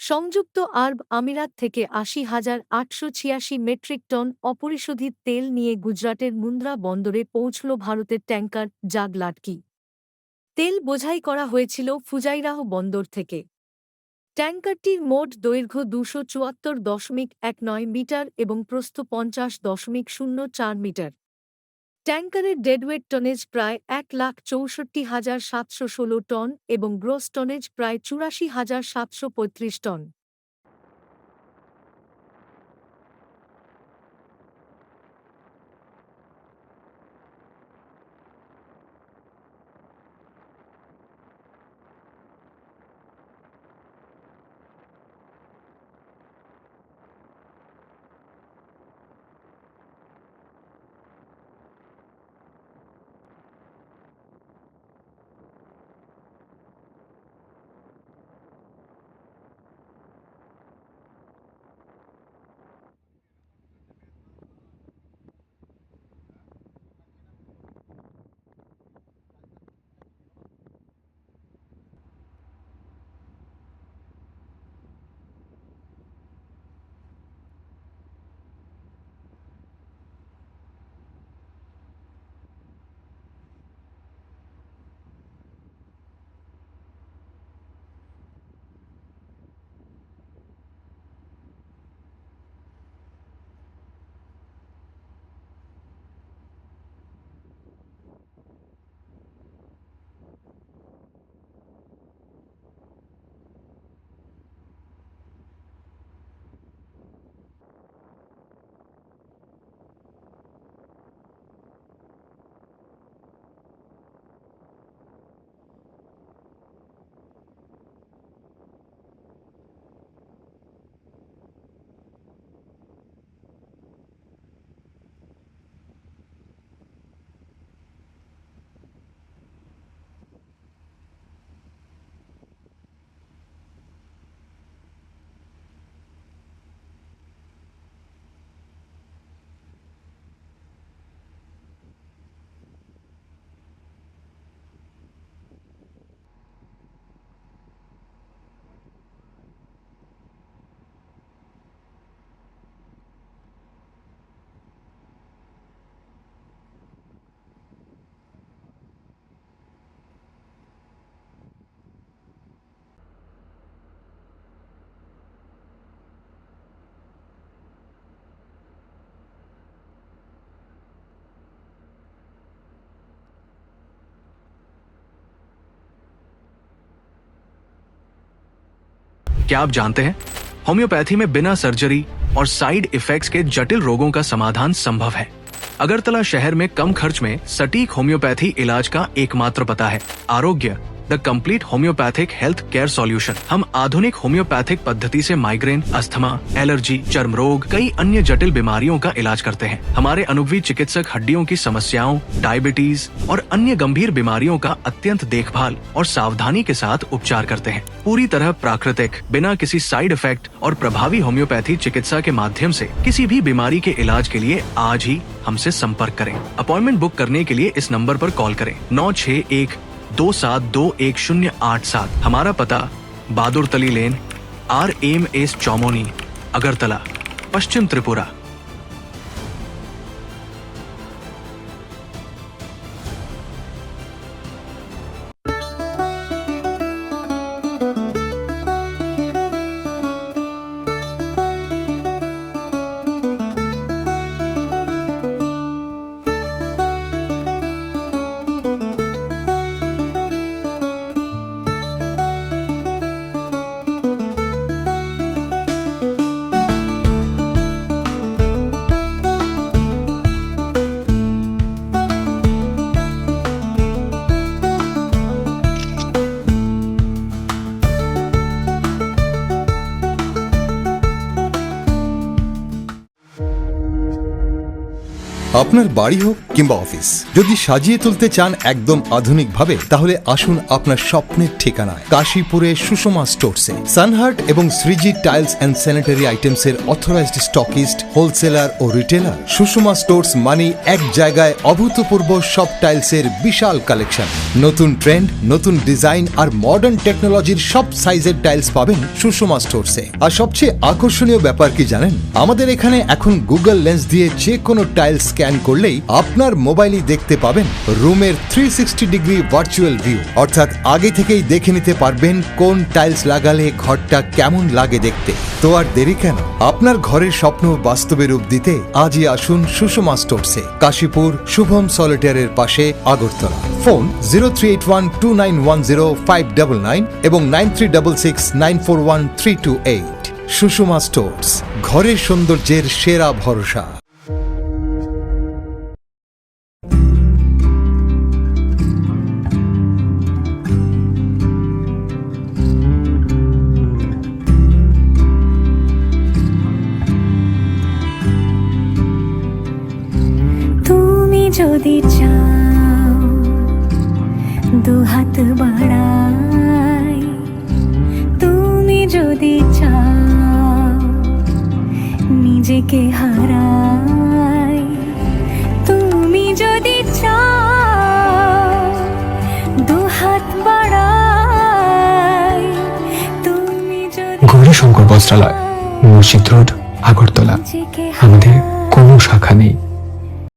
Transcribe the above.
সংযুক্ত আরব আমিরাত থেকে ৮০,৮৮৬ মেট্রিক টন অপরিশোধিত তেল নিয়ে গুজরাটের মুন্দ্রা বন্দরে পৌঁছল ভারতের ট্যাঙ্কার জাগ লাটকি। তেল বোঝাই করা হয়েছিল ফুজাইরাহ বন্দর থেকে। ট্যাঙ্কারটির মোট দৈর্ঘ্য ২৭৪.১৯ মিটার এবং প্রস্থ ৫০.০৪ মিটার। ট্যাঙ্কারের ডেডওয়েট টনেজ প্রায় ১,৬৪,৭১৬ টন এবং গ্রোস টনেজ প্রায় ৮৪,৭৩৫ টন। क्या आप जानते हैं होम्योपैथी में बिना सर्जरी और साइड इफेक्ट्स के जटिल रोगों का समाधान संभव है। अगरतला शहर में कम खर्च में सटीक होम्योपैथी इलाज का एकमात्र पता है आरोग्य the complete homeopathic health care solution. हम आधुनिक होम्योपैथिक पद्धति से माइग्रेन, अस्थमा, एलर्जी, चर्म रोग, कई अन्य जटिल बीमारियों का इलाज करते हैं। हमारे अनुभवी चिकित्सक हड्डियों की समस्याओं, डायबिटीज और अन्य गंभीर बीमारियों का अत्यंत देखभाल और सावधानी के साथ उपचार करते हैं। पूरी तरह प्राकृतिक, बिना किसी साइड इफेक्ट और प्रभावी होम्योपैथी चिकित्सा के माध्यम से किसी भी बीमारी के इलाज के लिए आज ही हमसे संपर्क करें। अपॉइंटमेंट बुक करने के लिए इस नंबर पर कॉल करें 9612721087। हमारा पता बहादुर तली लेन, RMS चौमोनी, अगरतला, पश्चिम त्रिपुरा। আপনার বাড়ি হোক কিংবা অফিস, যদি সাজিয়ে তুলতে চান একদম আধুনিক ভাবে, তাহলে আসুন আপনার স্বপ্নের ঠিকানায় কাশীপুরে সুষমা স্টোরসে। সানহার্ট এবং Shreeji tiles and sanitary items এর অথরাইজড স্টকিস্ট, হোলসেলার ও রিটেলার। সুষমা স্টোরস মানে এক জায়গায় অভূতপূর্ব সব টাইলসের বিশাল কালেকশন। নতুন ট্রেন্ড, নতুন ডিজাইন আর মডার্ন টেকনোলজির সব সাইজের টাইলস পাবেন সুষমা স্টোরসে। আর সবচেয়ে আকর্ষণীয় ব্যাপার কি জানেন, আমাদের এখানে এখন গুগল লেন্স দিয়ে যে কোনো টাইল স্ক্যান করলেই আপনার মোবাইলেই দেখতে পাবেন রুমের 360 ডিগ্রি ভার্চুয়াল ভিউ। অর্থাৎ আগে থেকেই দেখে নিতে পারবেন কোন টাইলস লাগালে ঘরটা কেমন লাগে দেখতে। তো আর দেরি কেন, আপনার ঘরের স্বপ্ন বাস্তবে রূপ দিতে আজই আসুন সুষমা স্টোরসে, কাশীপুর শুভম সলিটারের পাশে, আগরতলা। ফোন 0381291059 এবং 9366941328। সুষমা স্টোরস, ঘরের সৌন্দর্যের সেরা ভরসা। তুমি যদি চাও দুহাত বাড়াই, তুমি যদি চাও নিজেকে হারাই, তুমি যদি চাও দুহাত বাড়াই, তুমি যদি গৌরীশঙ্কর বস্ত্রালয়, মসজিদ রোড, আগরতলা। নিজেকে আমাদের কোনো শাখা নেই।